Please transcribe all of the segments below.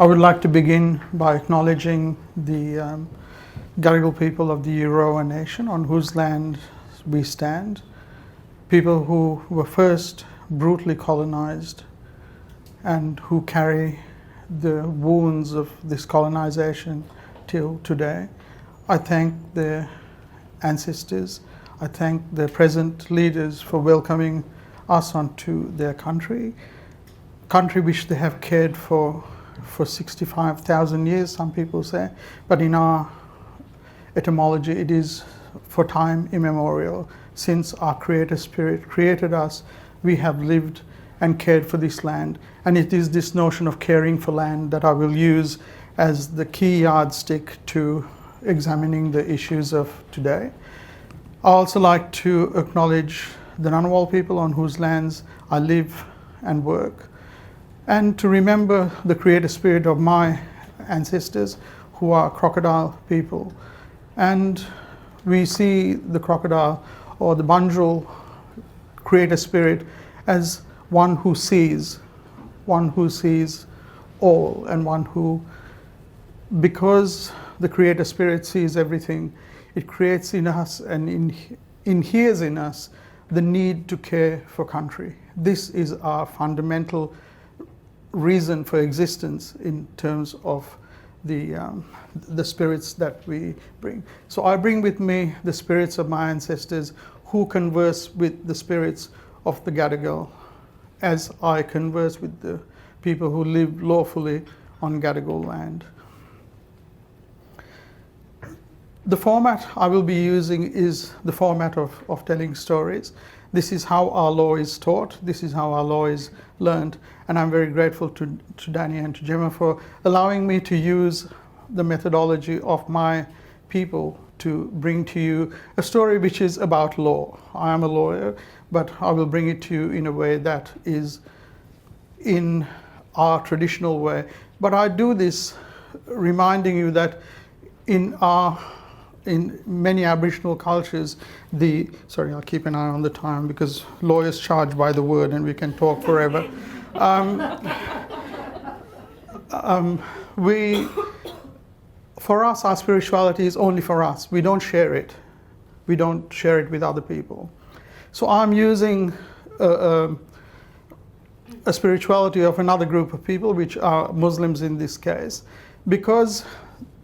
I would like to begin by acknowledging the Gadigal people of the Eora Nation on whose land we stand, people who were first brutally colonized and who carry the wounds of this colonization till today. I thank their ancestors. I thank the present leaders for welcoming us onto their country which they have cared for 65,000 years, some people say, but in our etymology it is for time immemorial. Since our Creator Spirit created us, we have lived and cared for this land, and it is this notion of caring for land that I will use as the key yardstick to examining the issues of today. I also like to acknowledge the Ngunnawal people on whose lands I live and work, and to remember the Creator Spirit of my ancestors who are crocodile people. And we see the crocodile or the Bunjil Creator Spirit as one who sees all, and one who, because the Creator Spirit sees everything, it creates in us and inheres in us the need to care for country. This is our fundamental reason for existence in terms of the spirits that we bring. So I bring with me the spirits of my ancestors who converse with the spirits of the Gadigal as I converse with the people who live lawfully on Gadigal land. The format I will be using is the format of telling stories. This is how our law is taught, this is how our law is learned, and I'm very grateful to Danny and to Gemma for allowing me to use the methodology of my people to bring to you a story which is about law. I am a lawyer, but I will bring it to you in a way that is in our traditional way. But I do this reminding you that in many Aboriginal cultures, sorry, I'll keep an eye on the time because lawyers charge by the word and we can talk forever. For us, our spirituality is only for us. We don't share it. We don't share it with other people. So I'm using a spirituality of another group of people, which are Muslims in this case, because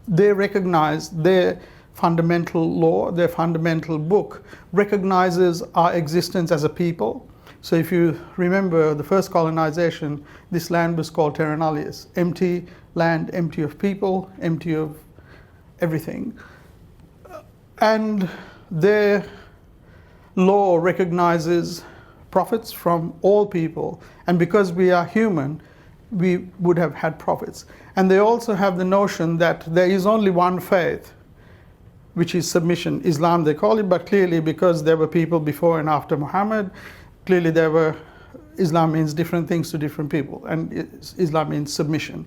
they recognize their fundamental law, their fundamental book, recognizes our existence as a people. So if you remember the first colonization, this land was called Terra Nullius, empty land, empty of people, empty of everything. And their law recognizes prophets from all people, and because we are human, we would have had prophets. And they also have the notion that there is only one faith, which is submission. Islam they call it, but clearly because there were people before and after Muhammad, clearly Islam means different things to different people, and Islam means submission,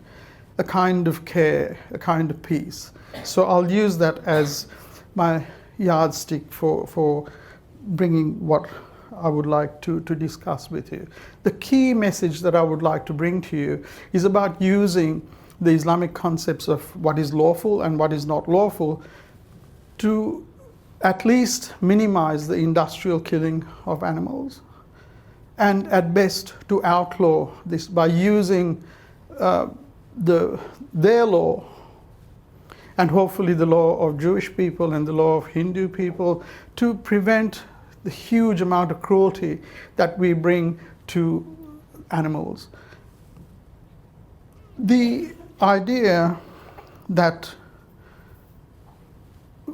a kind of care, a kind of peace. So I'll use that as my yardstick for bringing what I would like to discuss with you. The key message that I would like to bring to you is about using the Islamic concepts of what is lawful and what is not lawful to at least minimize the industrial killing of animals, and at best to outlaw this by using their law, and hopefully the law of Jewish people and the law of Hindu people, to prevent the huge amount of cruelty that we bring to animals. The idea that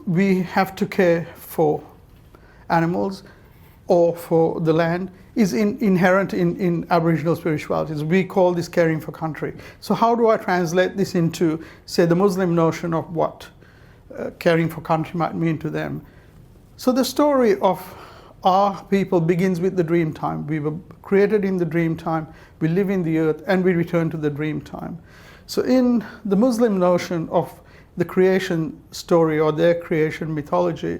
we have to care for animals or for the land is inherent in Aboriginal spiritualities. We call this caring for country. So how do I translate this into, say, the Muslim notion of what caring for country might mean to them? So the story of our people begins with the Dreamtime. We were created in the Dreamtime, we live in the earth, and we return to the Dreamtime. So in the Muslim notion of the creation story or their creation mythology,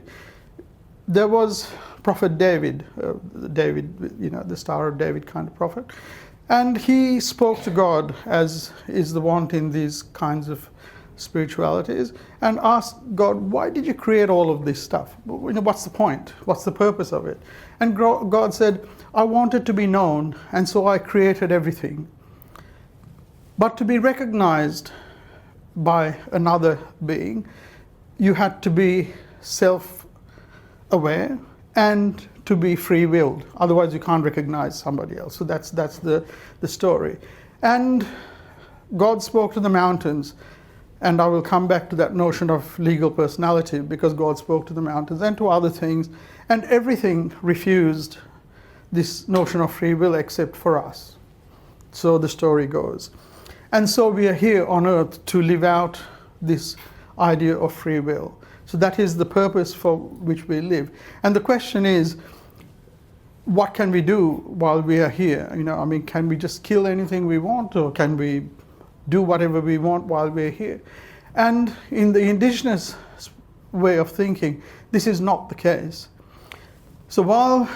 there was Prophet David, the Star of David kind of prophet, And he spoke to God, as is the wont in these kinds of spiritualities, and asked God, why did you create all of this stuff? What's the point? What's the purpose of it? And God said, I wanted to be known, and so I created everything. But to be recognized by another being, you had to be self-aware and to be free-willed. Otherwise, you can't recognize somebody else. So that's the story. And God spoke to the mountains. And I will come back to that notion of legal personality, because God spoke to the mountains and to other things, and everything refused this notion of free will except for us. So the story goes. And so we are here on earth to live out this idea of free will. So that is the purpose for which we live. And the question is, what can we do while we are here? Can we just kill anything we want, or can we do whatever we want while we're here? And in the indigenous way of thinking, this is not the case. So while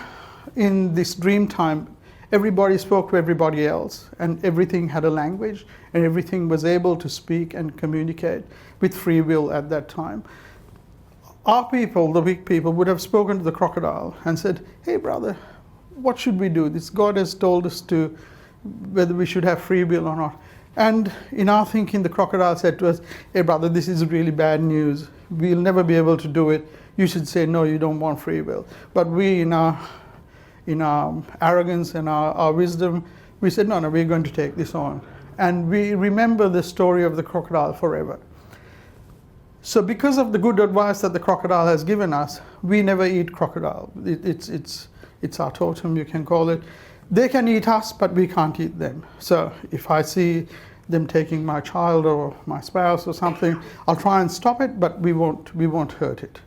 in this dream time, everybody spoke to everybody else, and everything had a language, and everything was able to speak and communicate with free will at that time, our people, the weak people, would have spoken to the crocodile and said, hey brother, what should we do? This God has told us to whether we should have free will or not. And in our thinking, the crocodile said to us, hey brother, this is really bad news. We'll never be able to do it. You should say, no, you don't want free will. But we, in our arrogance and our wisdom, we said, no, we're going to take this on. And we remember the story of the crocodile forever. So because of the good advice that the crocodile has given us, we never eat crocodile. It's our totem, you can call it. They can eat us, but we can't eat them. So if I see them taking my child or my spouse or something, I'll try and stop it, but we won't hurt it.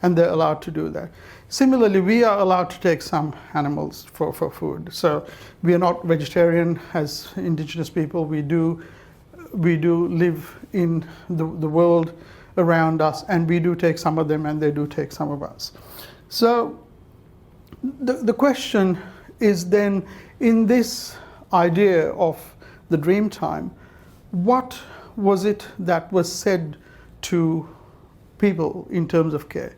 And they're allowed to do that. Similarly, we are allowed to take some animals for food. So we are not vegetarian as indigenous people. We do live in the world around us, and we do take some of them, and they do take some of us. So the question is then, in this idea of the dream time, what was it that was said to people in terms of care?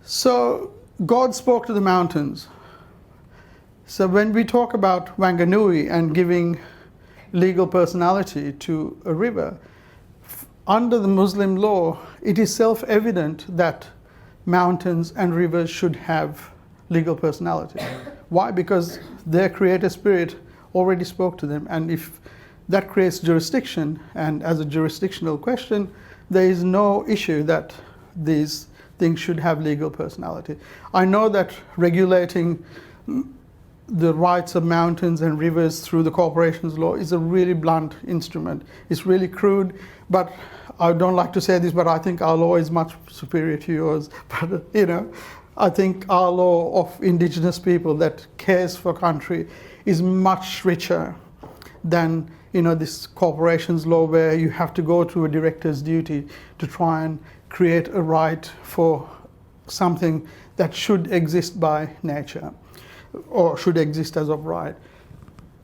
So God spoke to the mountains. So when we talk about Wanganui and giving legal personality to a river, under the Muslim law, it is self-evident that mountains and rivers should have legal personality. Why? Because their creator spirit already spoke to them, and if that creates jurisdiction, and as a jurisdictional question, there is no issue that these things should have legal personality. I know that regulating the rights of mountains and rivers through the corporations law is a really blunt instrument. It's really crude, but I don't like to say this, but I think our law is much superior to yours. But I think our law of indigenous people that cares for country is much richer than this corporations law, where you have to go through a director's duty to try and create a right for something that should exist by nature, or should exist as of right.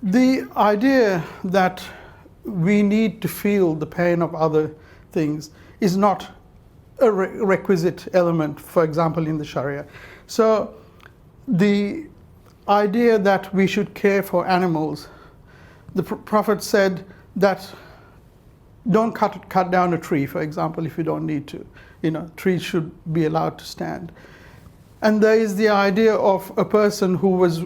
The idea that we need to feel the pain of other things is not a requisite element, for example, in the Sharia. So the idea that we should care for animals, the Prophet said that don't cut down a tree, for example, if you don't need to. Trees should be allowed to stand. And there is the idea of a person who was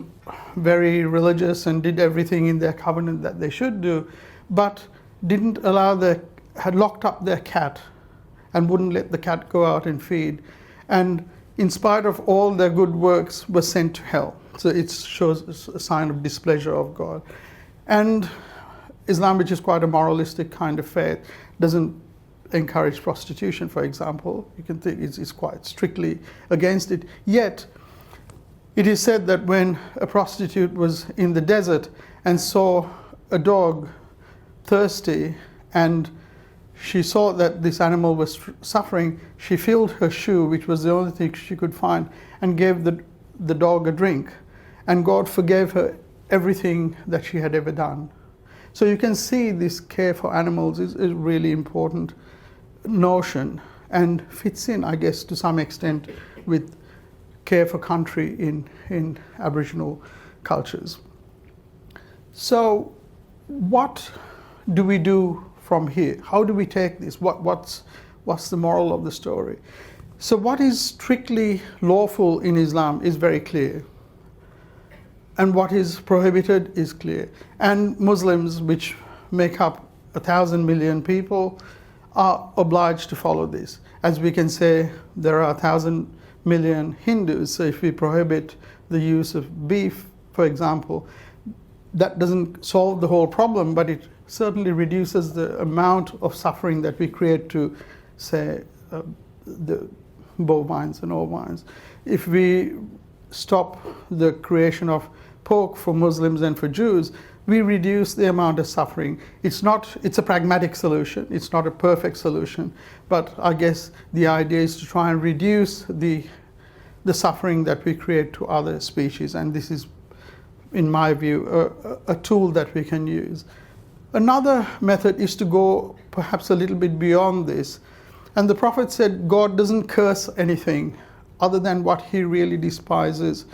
very religious and did everything in their covenant that they should do, but didn't had locked up their cat and wouldn't let the cat go out and feed. And in spite of all their good works, was sent to hell. So it shows a sign of displeasure of God. And Islam, which is quite a moralistic kind of faith, doesn't encourage prostitution, for example. You can think it's quite strictly against it. Yet, it is said that when a prostitute was in the desert and saw a dog thirsty, and she saw that this animal was suffering, she filled her shoe, which was the only thing she could find, and gave the dog a drink. And God forgave her everything that she had ever done. So you can see this care for animals is a really important notion and fits in, I guess, to some extent with care for country in Aboriginal cultures. So what do we do from here? How do we take this? What's the moral of the story? So what is strictly lawful in Islam is very clear. And what is prohibited is clear. And Muslims, which make up 1,000 million people, are obliged to follow this. As we can say, there are 1,000 million Hindus, so if we prohibit the use of beef, for example, that doesn't solve the whole problem, but it certainly reduces the amount of suffering that we create to, say, the bovines and ovines. If we stop the creation of pork for Muslims and for Jews, we reduce the amount of suffering. It's a pragmatic solution. It's not a perfect solution, but I guess the idea is to try and reduce the suffering that we create to other species, and this is, in my view, a tool that we can use. Another method is to go perhaps a little bit beyond this. And the Prophet said God doesn't curse anything other than what he really despises.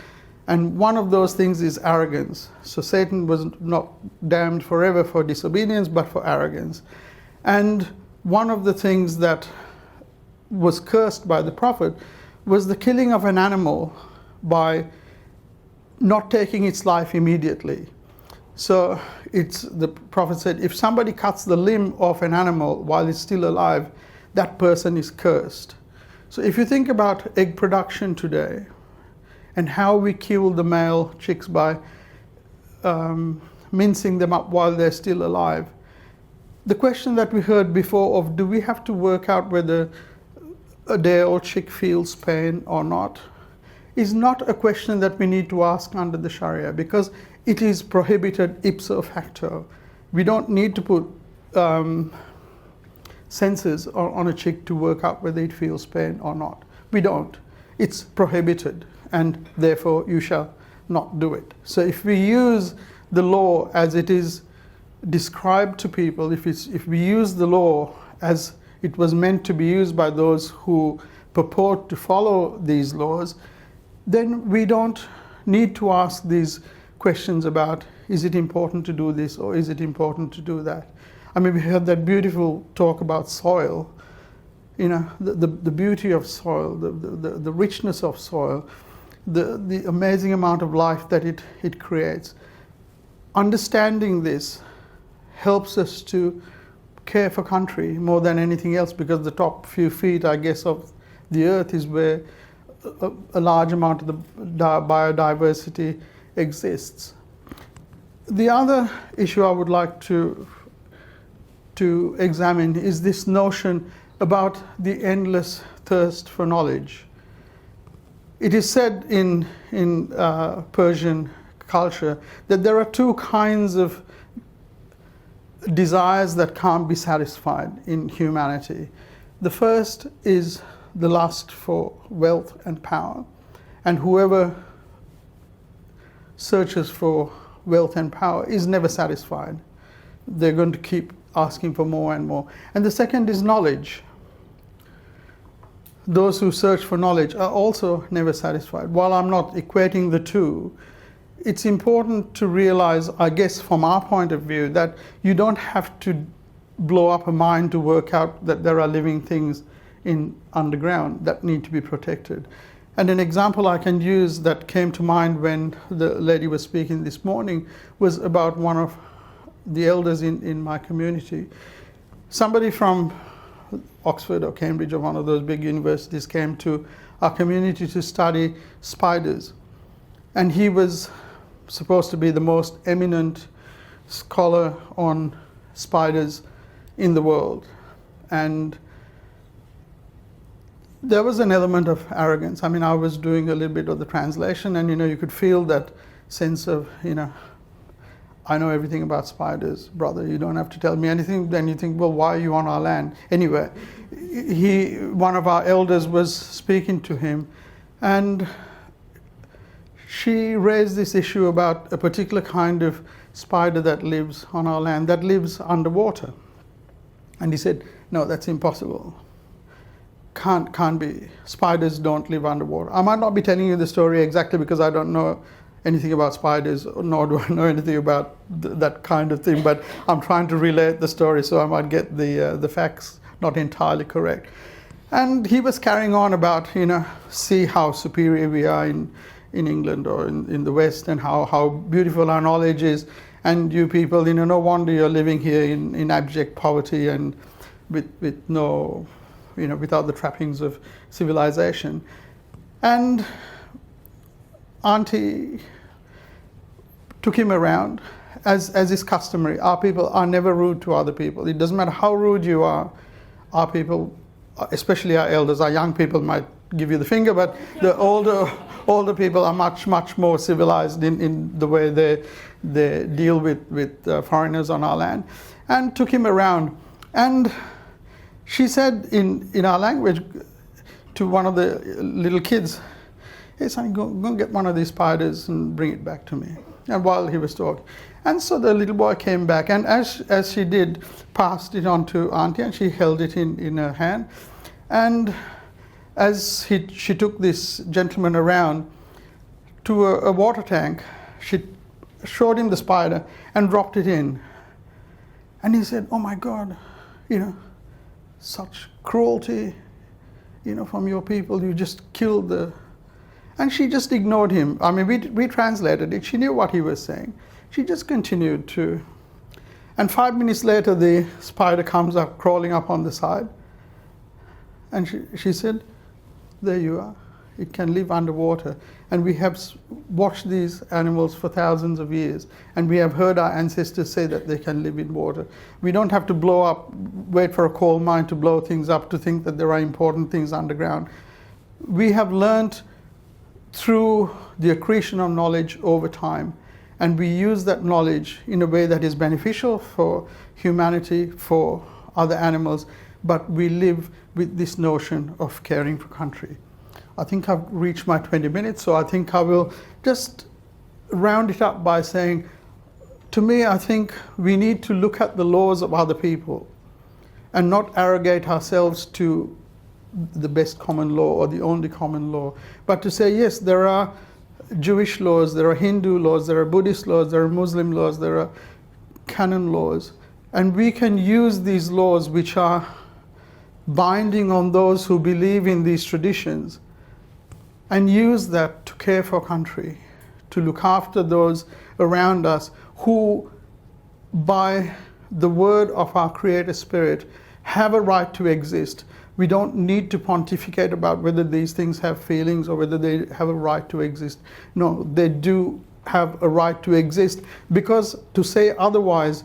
And one of those things is arrogance. So Satan was not damned forever for disobedience, but for arrogance. And one of the things that was cursed by the Prophet was the killing of an animal by not taking its life immediately. So the Prophet said, if somebody cuts the limb off an animal while it's still alive, that person is cursed. So if you think about egg production today and how we kill the male chicks by mincing them up while they're still alive, the question that we heard before of do we have to work out whether a day-old chick feels pain or not is not a question that we need to ask under the Sharia, because it is prohibited ipso facto. We don't need to put sensors on a chick to work out whether it feels pain or not. We don't. It's prohibited, and therefore you shall not do it. So if we use the law as it is described to people, if we use the law as it was meant to be used by those who purport to follow these laws, then we don't need to ask these questions about, is it important to do this or is it important to do that? I mean, we had that beautiful talk about soil, you know, the beauty of soil, the richness of soil, the amazing amount of life that it creates. Understanding this helps us to care for country more than anything else, because the top few feet, I guess, of the earth is where a large amount of the biodiversity exists. The other issue I would like to examine is this notion about the endless thirst for knowledge. It is said in Persian culture that there are two kinds of desires that can't be satisfied in humanity. The first is the lust for wealth and power, and whoever searches for wealth and power is never satisfied. They're going to keep asking for more and more. And the second is knowledge. Those who search for knowledge are also never satisfied. While I'm not equating the two, it's important to realize, I guess from our point of view, that you don't have to blow up a mine to work out that there are living things in underground that need to be protected. And an example I can use that came to mind when the lady was speaking this morning was about one of the elders in my community. Somebody from Oxford or Cambridge or one of those big universities came to our community to study spiders. And he was supposed to be the most eminent scholar on spiders in the world. And there was an element of arrogance. I mean, I was doing a little bit of the translation, and you could feel that sense of, I know everything about spiders, brother, you don't have to tell me anything. Then you think, well, why are you on our land? Anyway, one of our elders was speaking to him, and she raised this issue about a particular kind of spider that lives on our land, that lives underwater. And he said, no, that's impossible. Can't be. Spiders don't live underwater. I might not be telling you the story exactly because I don't know anything about spiders, nor do I know anything about that kind of thing, but I'm trying to relate the story, so I might get the facts not entirely correct. And he was carrying on about, see how superior we are in England or in the West, and how beautiful our knowledge is. And you people, no wonder you're living here in abject poverty and with no, without the trappings of civilization. And Auntie took him around, as is customary. Our people are never rude to other people. It doesn't matter how rude you are. Our people, especially our elders, our young people might give you the finger, but the older people are much more civilized in the way they deal with foreigners on our land, and took him around. And she said in our language to one of the little kids, hey son, go and get one of these spiders and bring it back to me. And while he was talking. And so the little boy came back, and as she did, passed it on to Auntie, and she held it in her hand. And as she took this gentleman around to a water tank, she showed him the spider and dropped it in. And he said, oh my God, such cruelty, from your people. You just killed the... And she just ignored him. I mean, we translated it. She knew what he was saying. She just continued to. And 5 minutes later, the spider comes up, crawling up on the side. And she said, there you are. It can live underwater. And we have watched these animals for thousands of years. And we have heard our ancestors say that they can live in water. We don't have to wait for a coal mine to blow things up to think that there are important things underground. We have learned through the accretion of knowledge over time. And we use that knowledge in a way that is beneficial for humanity, for other animals, but we live with this notion of caring for country. I think I've reached my 20 minutes, so I think I will just round it up by saying, to me, I think we need to look at the laws of other people and not arrogate ourselves to the best common law or the only common law, but to say, yes, there are Jewish laws, there are Hindu laws, there are Buddhist laws, there are Muslim laws, there are canon laws, and we can use these laws which are binding on those who believe in these traditions and use that to care for country, to look after those around us who, by the word of our Creator Spirit, have a right to exist. We don't need to pontificate about whether these things have feelings or whether they have a right to exist. No, they do have a right to exist, because to say otherwise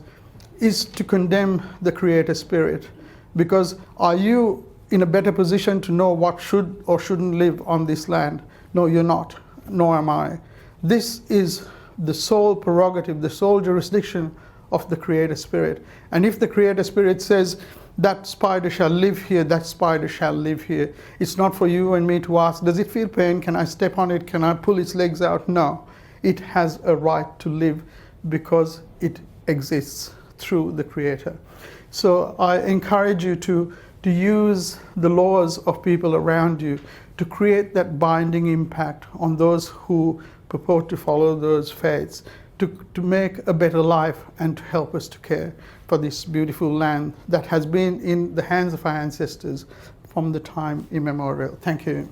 is to condemn the Creator Spirit. Because are you in a better position to know what should or shouldn't live on this land? No, you're not, nor am I. This is the sole prerogative, the sole jurisdiction of the Creator Spirit. And if the Creator Spirit says, that spider shall live here, that spider shall live here, it's not for you and me to ask, does it feel pain? Can I step on it? Can I pull its legs out? No. It has a right to live because it exists through the Creator. So I encourage you to use the laws of people around you to create that binding impact on those who purport to follow those faiths, to make a better life and to help us to care for this beautiful land that has been in the hands of our ancestors from the time immemorial. Thank you.